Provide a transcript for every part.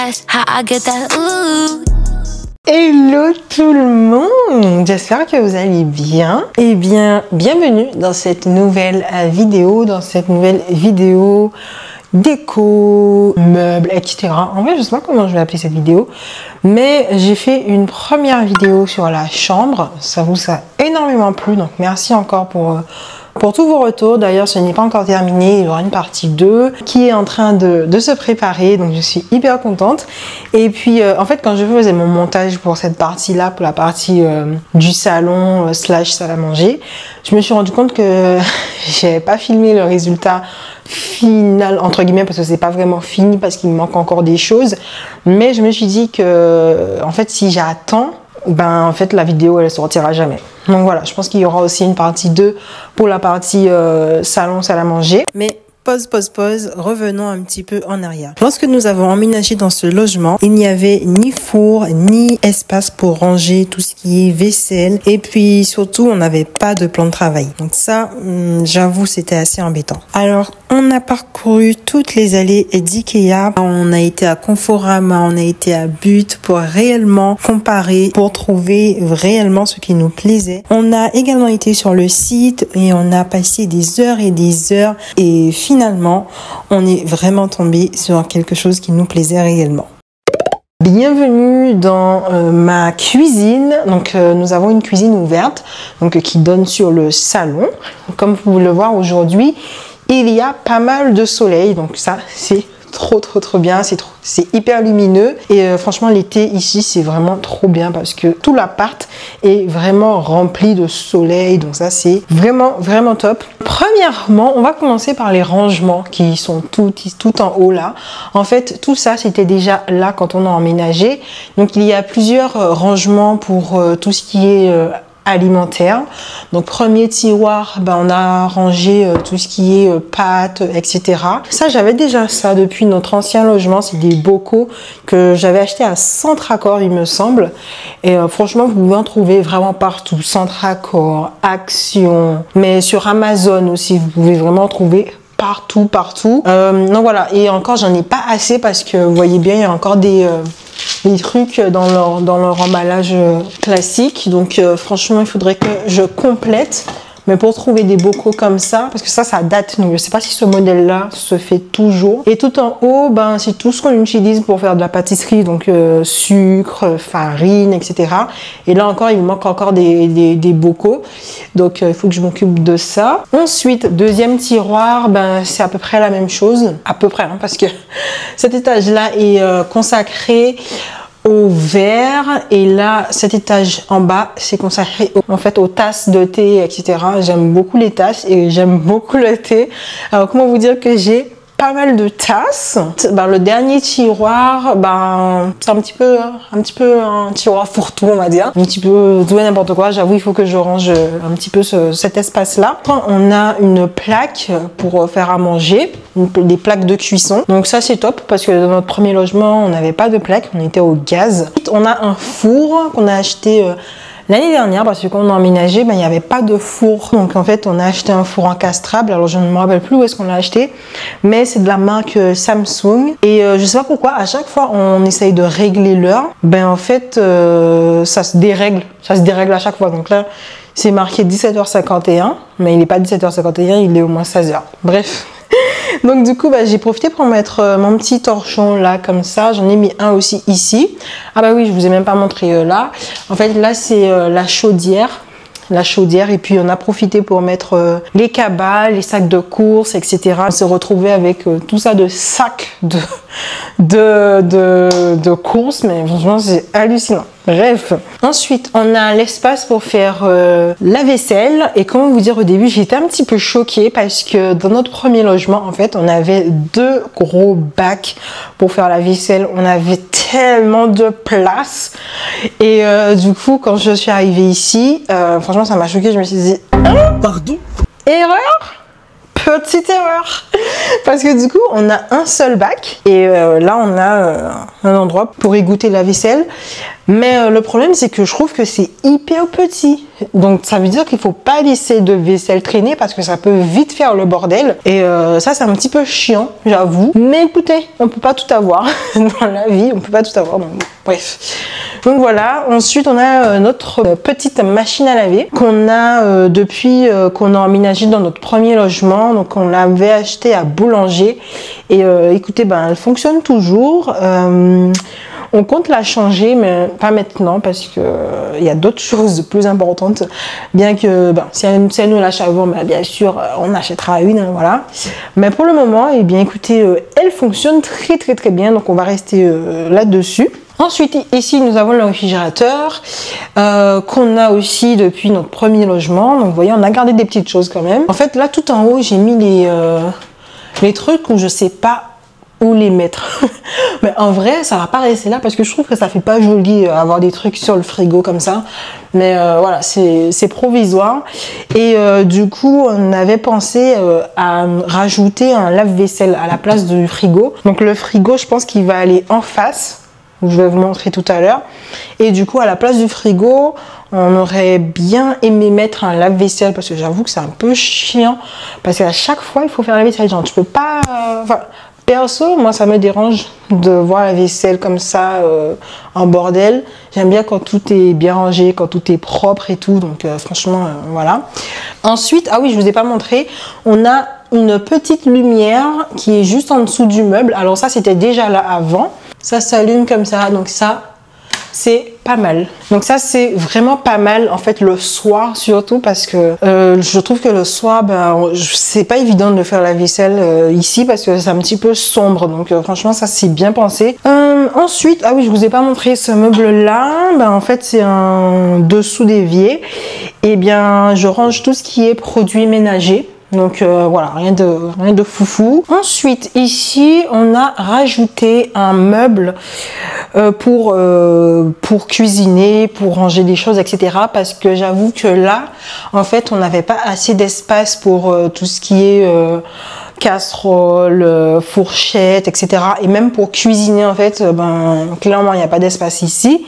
That's how I get that ooh. Hello tout le monde, j'espère que vous allez bien. Eh bien, bienvenue dans cette nouvelle vidéo, déco, meubles, etc. En vrai, je sais pas comment je vais appeler cette vidéo, mais j'ai fait une première vidéo sur la chambre. Ça vous a énormément plu, donc merci encore pour tous vos retours. D'ailleurs, ce n'est pas encore terminé, il y aura une partie 2 qui est en train de se préparer, donc je suis hyper contente. Et puis, en fait, quand je faisais mon montage pour cette partie-là, pour la partie du salon / salle à manger, je me suis rendu compte que j'avais pas filmé le résultat final, entre guillemets, parce que c'est pas vraiment fini, parce qu'il me manque encore des choses. Mais je me suis dit que, en fait, si j'attends, ben en fait la vidéo elle sortira jamais. Donc voilà, je pense qu'il y aura aussi une partie 2 pour la partie salon, salle à manger. Mais pause, revenons un petit peu en arrière. Lorsque nous avons emménagé dans ce logement, il n'y avait ni four, ni espace pour ranger tout ce qui est vaisselle. Et puis surtout, on n'avait pas de plan de travail. Donc ça, j'avoue, c'était assez embêtant. Alors, on a parcouru toutes les allées d'IKEA. On a été à Conforama, on a été à But pour réellement comparer, pour trouver réellement ce qui nous plaisait. On a également été sur le site et on a passé des heures et des heures. Et finalement, on est vraiment tombé sur quelque chose qui nous plaisait réellement. Bienvenue dans ma cuisine. Donc nous avons une cuisine ouverte donc qui donne sur le salon. Comme vous pouvez le voir aujourd'hui, il y a pas mal de soleil, donc ça c'est trop bien, c'est hyper lumineux et franchement l'été ici c'est vraiment trop bien parce que tout l'appart est vraiment rempli de soleil, donc ça c'est vraiment top. Premièrement, on va commencer par les rangements qui sont tout en haut là. En fait tout ça c'était déjà là quand on a emménagé, donc il y a plusieurs rangements pour tout ce qui est alimentaire. Donc premier tiroir, ben, on a rangé tout ce qui est pâtes, etc. Ça j'avais déjà ça depuis notre ancien logement, c'est des bocaux que j'avais acheté à Centracor il me semble, et franchement vous pouvez en trouver vraiment partout, Centracor, Action, mais sur Amazon aussi vous pouvez vraiment en trouver partout. Donc voilà, et encore j'en ai pas assez parce que vous voyez bien il y a encore des trucs dans leur emballage classique, donc franchement il faudrait que je complète. Mais pour trouver des bocaux comme ça, parce que ça date, donc je sais pas si ce modèle là se fait toujours. Et tout en haut, ben c'est tout ce qu'on utilise pour faire de la pâtisserie, donc sucre, farine, etc. Et là encore il me manque encore des bocaux, donc il faut que je m'occupe de ça. Ensuite deuxième tiroir, ben c'est à peu près la même chose, à peu près, hein, parce que cet étage là est consacré au verre, et là cet étage en bas c'est consacré en fait aux tasses de thé, etc. J'aime beaucoup les tasses et j'aime beaucoup le thé. Alors comment vous dire que j'ai pas mal de tasses. Ben, le dernier tiroir, ben c'est un petit peu un tiroir fourre-tout, on va dire, un petit peu tout et n'importe quoi. J'avoue il faut que je range un petit peu cet espace là. On a une plaque pour faire à manger, des plaques de cuisson, donc ça c'est top parce que dans notre premier logement on n'avait pas de plaque, on était au gaz. On a un four qu'on a acheté l'année dernière parce que quand on a emménagé, ben, il n'y avait pas de four. Donc en fait, on a acheté un four encastrable. Alors je ne me rappelle plus où est-ce qu'on l'a acheté, mais c'est de la marque Samsung. Et je sais pas pourquoi, à chaque fois on essaye de régler l'heure, ben en fait ça se dérègle à chaque fois. Donc là, c'est marqué 17h51, mais il n'est pas 17h51, il est au moins 16h. Bref. Donc du coup, bah, j'ai profité pour mettre mon petit torchon là, comme ça. J'en ai mis un aussi ici. Ah bah oui, je vous ai même pas montré là. En fait, là, c'est la chaudière. Et puis on a profité pour mettre les cabas, les sacs de courses, etc. On s'est retrouvé avec tout ça de sacs de courses, mais franchement c'est hallucinant. Bref, ensuite on a l'espace pour faire la vaisselle, et comment vous dire, au début j'étais un petit peu choquée parce que dans notre premier logement en fait on avait 2 gros bacs pour faire la vaisselle, on avait tellement de place, et du coup quand je suis arrivée ici, franchement ça m'a choquée, je me suis dit pardon, erreur, petite erreur, parce que du coup on a un seul bac et là on a un endroit pour égoutter la vaisselle, mais le problème c'est que je trouve que c'est hyper petit. Donc ça veut dire qu'il faut pas laisser de vaisselle traîner parce que ça peut vite faire le bordel. Et ça c'est un petit peu chiant, j'avoue. Mais écoutez, on peut pas tout avoir dans la vie, on peut pas tout avoir. Donc, bref. Donc voilà, ensuite on a notre petite machine à laver qu'on a depuis qu'on a emménagé dans notre premier logement. Donc on l'avait acheté à Boulanger et écoutez, ben elle fonctionne toujours. On compte la changer, mais pas maintenant parce que il y a d'autres choses plus importantes. Bien que, ben, si elle nous lâche avant, ben, bien sûr, on achètera une, hein, voilà. Mais pour le moment, eh bien, écoutez, elle fonctionne très bien, donc on va rester là-dessus. Ensuite, ici, nous avons le réfrigérateur qu'on a aussi depuis notre premier logement. Donc, vous voyez, on a gardé des petites choses quand même. En fait, là, tout en haut, j'ai mis les trucs où je sais pas où les mettre. Mais en vrai, ça va pas rester là parce que je trouve que ça fait pas joli avoir des trucs sur le frigo comme ça. Mais voilà, c'est provisoire. Et du coup, on avait pensé à rajouter un lave-vaisselle à la place du frigo. Donc le frigo, je pense qu'il va aller en face. Je vais vous montrer tout à l'heure. Et du coup, à la place du frigo, on aurait bien aimé mettre un lave-vaisselle parce que j'avoue que c'est un peu chiant. Parce qu'à chaque fois, il faut faire la vaisselle. Genre, tu peux pas... Enfin, perso, moi, ça me dérange de voir la vaisselle comme ça, en bordel. J'aime bien quand tout est bien rangé, quand tout est propre et tout. Donc, franchement, voilà. Ensuite, ah oui, je vous ai pas montré. On a une petite lumière qui est juste en dessous du meuble. Alors ça, c'était déjà là avant. Ça s'allume comme ça, donc ça c'est pas mal. Donc ça c'est vraiment pas mal en fait le soir surtout parce que je trouve que le soir ben, c'est pas évident de faire la vaisselle ici parce que c'est un petit peu sombre, donc franchement ça c'est bien pensé. Ensuite, ah oui, je vous ai pas montré ce meuble là, ben, en fait c'est un dessous d'évier et bien je range tout ce qui est produits ménagers. Donc voilà, rien de foufou. Ensuite, ici, on a rajouté un meuble pour cuisiner, pour ranger des choses, etc. Parce que j'avoue que là, en fait, on n'avait pas assez d'espace pour tout ce qui est casserole, fourchette, etc. Et même pour cuisiner, en fait, ben, clairement, il n'y a pas d'espace ici.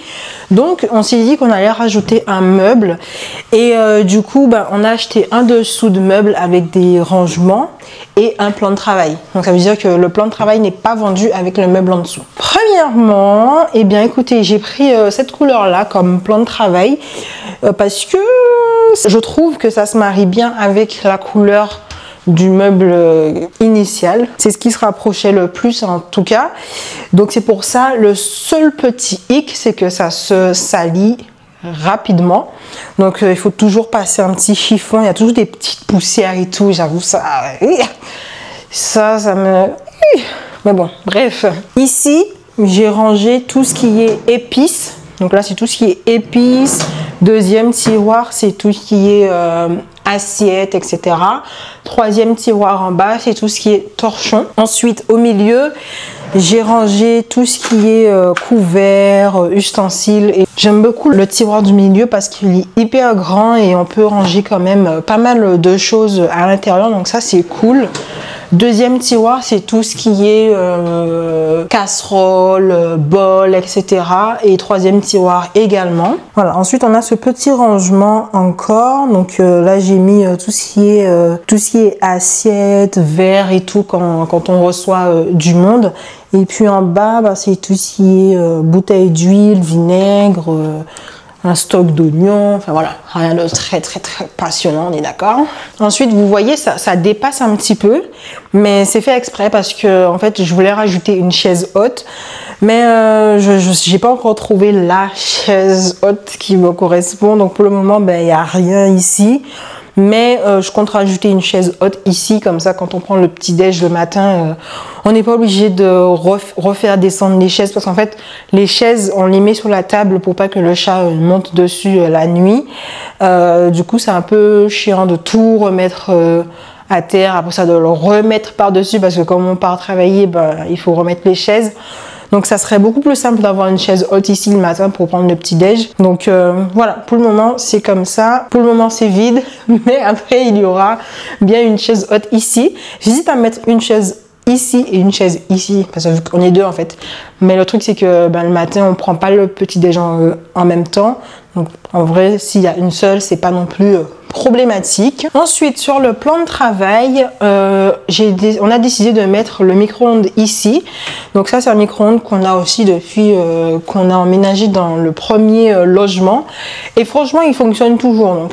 Donc, on s'est dit qu'on allait rajouter un meuble. Et du coup, ben, on a acheté un dessous de meuble avec des rangements et un plan de travail. Donc, ça veut dire que le plan de travail n'est pas vendu avec le meuble en dessous. Premièrement, eh bien, écoutez, j'ai pris cette couleur-là comme plan de travail parce que je trouve que ça se marie bien avec la couleur du meuble initial. C'est ce qui se rapprochait le plus en tout cas. Donc c'est pour ça, le seul petit hic, c'est que ça se salit rapidement. Donc il faut toujours passer un petit chiffon. Il y a toujours des petites poussières et tout. J'avoue ça me... Mais bon, bref. Ici, j'ai rangé tout ce qui est épices. Donc là, c'est tout ce qui est épices. Deuxième tiroir, c'est tout ce qui est assiette, etc. Troisième tiroir en bas, c'est tout ce qui est torchon. Ensuite, au milieu, j'ai rangé tout ce qui est couvert, ustensiles. Et j'aime beaucoup le tiroir du milieu parce qu'il est hyper grand et on peut ranger quand même pas mal de choses à l'intérieur. Donc ça, c'est cool. Deuxième tiroir, c'est tout ce qui est casserole, bol, etc. Et troisième tiroir également. Voilà. Ensuite, on a ce petit rangement encore. Donc là, j'ai mis tout ce qui est assiette, verre et tout quand on reçoit du monde. Et puis en bas, bah, c'est tout ce qui est bouteille d'huile, vinaigre, un stock d'oignons, enfin voilà, rien de très passionnant, on est d'accord. Ensuite, vous voyez, ça dépasse un petit peu, mais c'est fait exprès parce que en fait, je voulais rajouter une chaise haute, mais je n'ai pas encore trouvé la chaise haute qui me correspond, donc pour le moment, ben, il n'y a rien ici. Mais je compte rajouter une chaise haute ici, comme ça quand on prend le petit déj le matin, on n'est pas obligé de refaire descendre les chaises parce qu'en fait les chaises on les met sur la table pour pas que le chat monte dessus la nuit. Du coup c'est un peu chiant de tout remettre à terre, après ça de le remettre par dessus parce que comme on part travailler, ben, il faut remettre les chaises. Donc ça serait beaucoup plus simple d'avoir une chaise haute ici le matin pour prendre le petit déj. Donc voilà, pour le moment c'est comme ça. Pour le moment c'est vide, mais après il y aura bien une chaise haute ici. J'hésite à mettre une chaise ici et une chaise ici, parce qu'on est deux en fait. Mais le truc c'est que le matin on prend pas le petit déjeuner en même temps. Donc en vrai, s'il y a une seule, c'est pas non plus problématique. Ensuite, sur le plan de travail, on a décidé de mettre le micro-ondes ici. Donc ça, c'est un micro-ondes qu'on a aussi depuis qu'on a emménagé dans le premier logement. Et franchement, il fonctionne toujours, donc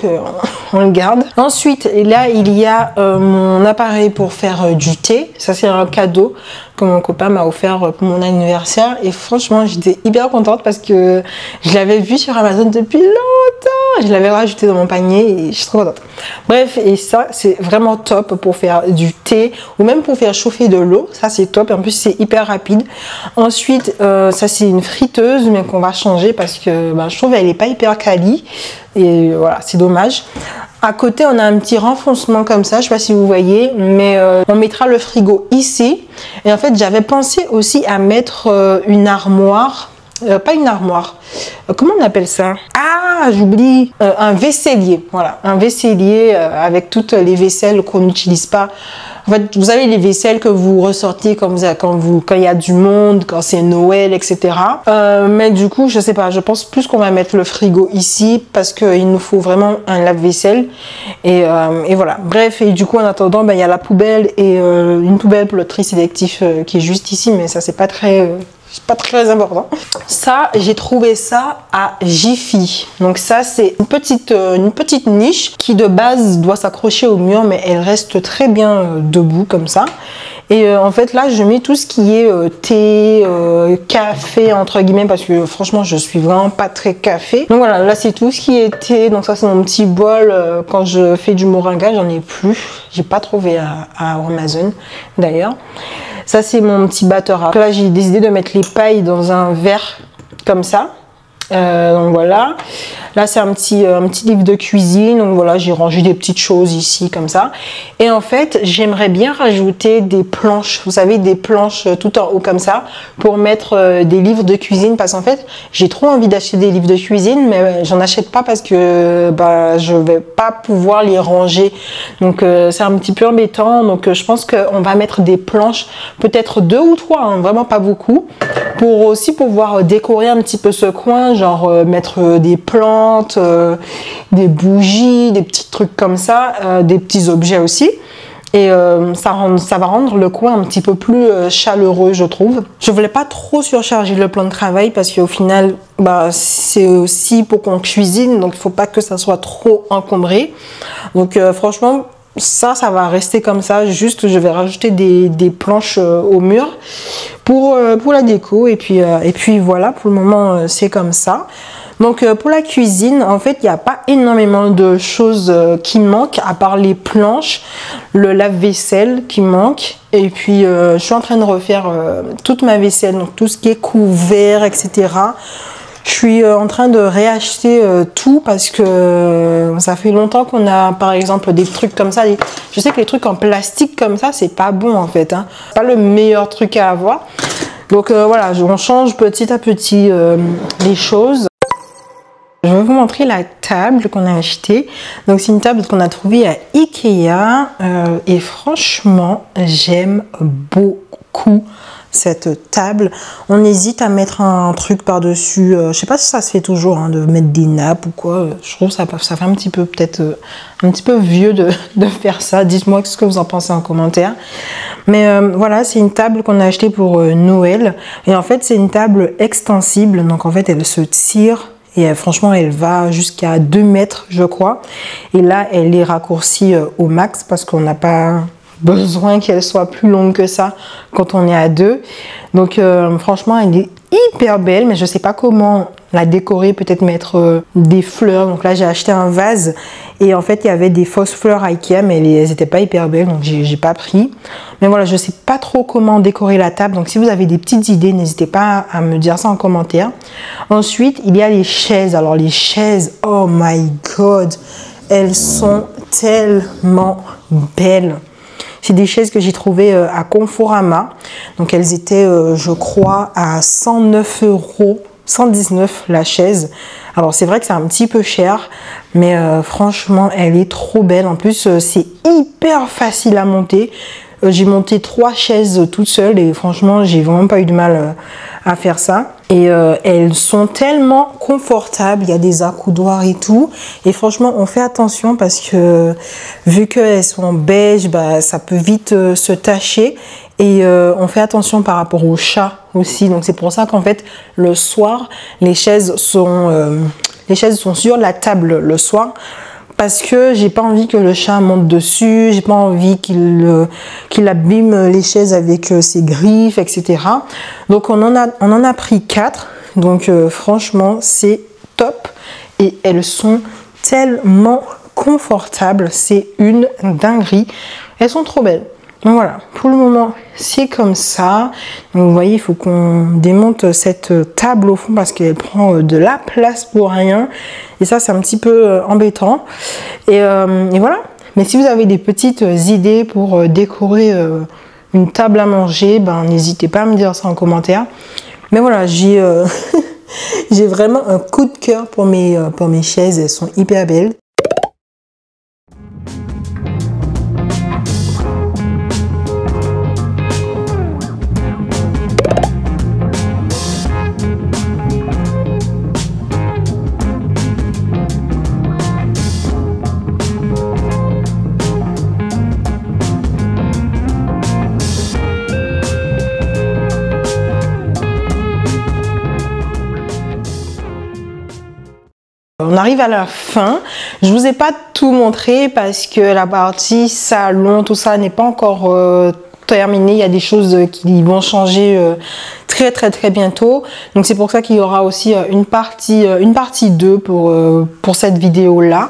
on le garde. Ensuite, là, il y a mon appareil pour faire du thé. Ça, c'est un cadeau que mon copain m'a offert pour mon anniversaire. Et franchement, j'étais hyper contente parce que je l'avais vu sur Amazon depuis longtemps. Je l'avais rajouté dans mon panier et je suis trop contente. Bref, et ça, c'est vraiment top pour faire du thé ou même pour faire chauffer de l'eau. Ça, c'est top. Et en plus, c'est hyper rapide. Ensuite, ça, c'est une friteuse, mais qu'on va changer parce que je trouve qu'elle n'est pas hyper quali. Et voilà, c'est dommage. À côté, on a un petit renfoncement comme ça, je sais pas si vous voyez, mais on mettra le frigo ici. Et en fait, j'avais pensé aussi à mettre une armoire, pas une armoire, comment on appelle ça? Ah, j'oublie, un vaisselier, voilà, un vaisselier avec toutes les vaisselles qu'on n'utilise pas. En fait, vous avez les vaisselles que vous ressortez quand il y a du monde, quand c'est Noël, etc. Mais du coup, je sais pas, je pense plus qu'on va mettre le frigo ici parce qu'il nous faut vraiment un lave-vaisselle. Et voilà. Bref, et du coup, en attendant, il y a la poubelle et une poubelle pour le tri sélectif qui est juste ici, mais ça, c'est pas très important. Ça, j'ai trouvé ça à Jiffy. Donc ça, c'est une petite niche qui de base doit s'accrocher au mur, mais elle reste très bien debout comme ça. Et en fait, là, je mets tout ce qui est thé, café, entre guillemets, parce que franchement, je suis vraiment pas très café. Donc voilà, là, c'est tout ce qui est thé. Donc ça, c'est mon petit bol. Quand je fais du moringa, j'en ai plus. J'ai pas trouvé à Amazon, d'ailleurs. Ça, c'est mon petit batteur. Donc là, j'ai décidé de mettre les pailles dans un verre comme ça. Donc voilà. Là, c'est un petit livre de cuisine. Donc voilà, j'ai rangé des petites choses ici comme ça. Et en fait, j'aimerais bien rajouter des planches. Vous savez, des planches tout en haut comme ça pour mettre des livres de cuisine. Parce qu'en fait, j'ai trop envie d'acheter des livres de cuisine, mais j'en achète pas parce que je vais pas pouvoir les ranger. Donc c'est un petit peu embêtant. Donc je pense qu'on va mettre des planches, peut-être 2 ou 3, hein, vraiment pas beaucoup, pour aussi pouvoir décorer un petit peu ce coin, genre mettre des plantes, des bougies, des petits trucs comme ça, des petits objets aussi. Et ça va rendre le coin un petit peu plus chaleureux, je trouve. Je voulais pas trop surcharger le plan de travail parce qu'au final, c'est aussi pour qu'on cuisine, donc il faut pas que ça soit trop encombré. Donc franchement, ça va rester comme ça. Juste, je vais rajouter des planches au mur pour la déco. Et puis voilà, pour le moment, c'est comme ça. Donc pour la cuisine, en fait, il n'y a pas énormément de choses qui manquent, à part les planches, le lave-vaisselle qui manque. Et puis je suis en train de refaire toute ma vaisselle, donc tout ce qui est couvert, etc. Je suis en train de réacheter tout parce que ça fait longtemps qu'on a, par exemple, des trucs comme ça. Je sais que les trucs en plastique comme ça, c'est pas bon en fait, hein. C'est pas le meilleur truc à avoir. Donc voilà, on change petit à petit les choses. Je vais vous montrer la table qu'on a achetée. Donc c'est une table qu'on a trouvée à Ikea et franchement j'aime beaucoup cette table. On hésite à mettre un truc par dessus, je sais pas si ça se fait toujours, hein, de mettre des nappes ou quoi. Je trouve ça fait un petit peu peut-être un petit peu vieux de faire ça. Dites-moi ce que vous en pensez en commentaire. Mais voilà, c'est une table qu'on a achetée pour Noël et en fait c'est une table extensible, donc en fait elle se tire. Et franchement, elle va jusqu'à 2 mètres, je crois. Et là, elle est raccourcie au max parce qu'on n'a pas besoin qu'elle soit plus longue que ça quand on est à 2. Donc, franchement, elle est hyper belle, mais je ne sais pas comment la décorer. Peut-être mettre des fleurs. Donc là, j'ai acheté un vase. Et en fait, il y avait des fausses fleurs Ikea, mais elles n'étaient pas hyper belles, donc j'ai pas pris. Mais voilà, je sais pas trop comment décorer la table. Donc si vous avez des petites idées, n'hésitez pas à me dire ça en commentaire. Ensuite, il y a les chaises. Alors les chaises, oh my god, elles sont tellement belles. C'est des chaises que j'ai trouvées à Conforama. Donc elles étaient, je crois, à 109 €. 119 la chaise. Alors c'est vrai que c'est un petit peu cher, mais franchement elle est trop belle. En plus c'est hyper facile à monter. J'ai monté 3 chaises toute seule et franchement, j'ai vraiment pas eu de mal à faire ça. Et elles sont tellement confortables, il y a des accoudoirs et tout. Et franchement, on fait attention parce que vu qu'elles sont beige, bah, ça peut vite se tacher. Et on fait attention par rapport aux chats aussi. Donc c'est pour ça qu'en fait, le soir, les chaises sont sur la table le soir. Parce que j'ai pas envie que le chat monte dessus, j'ai pas envie qu'il abîme les chaises avec ses griffes, etc. Donc on en a pris 4. Donc franchement, c'est top. Et elles sont tellement confortables. C'est une dinguerie. Elles sont trop belles. Donc voilà, pour le moment, c'est comme ça. Donc vous voyez, il faut qu'on démonte cette table au fond parce qu'elle prend de la place pour rien. Et ça, c'est un petit peu embêtant. Et voilà. Mais si vous avez des petites idées pour décorer une table à manger, ben n'hésitez pas à me dire ça en commentaire. Mais voilà, j'ai vraiment un coup de cœur pour mes chaises. Elles sont hyper belles. On arrive à la fin. Je vous ai pas tout montré parce que la partie salon, tout ça n'est pas encore terminée. Il y a des choses qui vont changer très bientôt. Donc c'est pour ça qu'il y aura aussi une partie 2 pour cette vidéo là.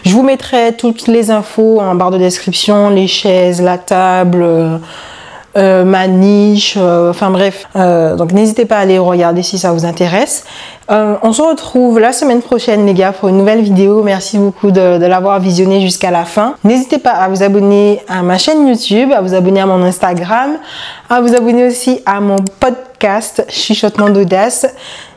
Je vous mettrai toutes les infos en barre de description, les chaises, la table, ma niche, enfin bref. Donc n'hésitez pas à aller regarder si ça vous intéresse. On se retrouve la semaine prochaine les gars pour une nouvelle vidéo. Merci beaucoup de l'avoir visionné jusqu'à la fin. N'hésitez pas à vous abonner à ma chaîne YouTube, à vous abonner à mon Instagram, à vous abonner aussi à mon podcast Chuchotement d'Audace.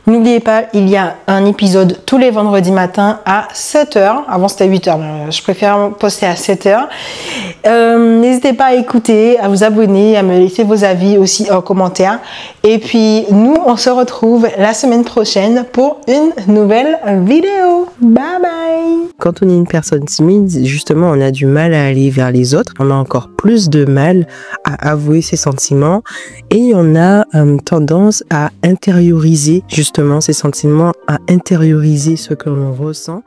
N'oubliez pas, il y a un épisode tous les vendredis matins à 7 h. Avant c'était 8 h, mais je préfère poster à 7 h. N'hésitez pas à écouter, à vous abonner, à me laisser vos avis aussi en commentaire. Et puis nous, on se retrouve la semaine prochaine pour une nouvelle vidéo. Bye bye! Quand on est une personne timide, justement, on a du mal à aller vers les autres. On a encore plus de mal à avouer ses sentiments. Et on a tendance à intérioriser justement ces sentiments, à intérioriser ce que l'on ressent.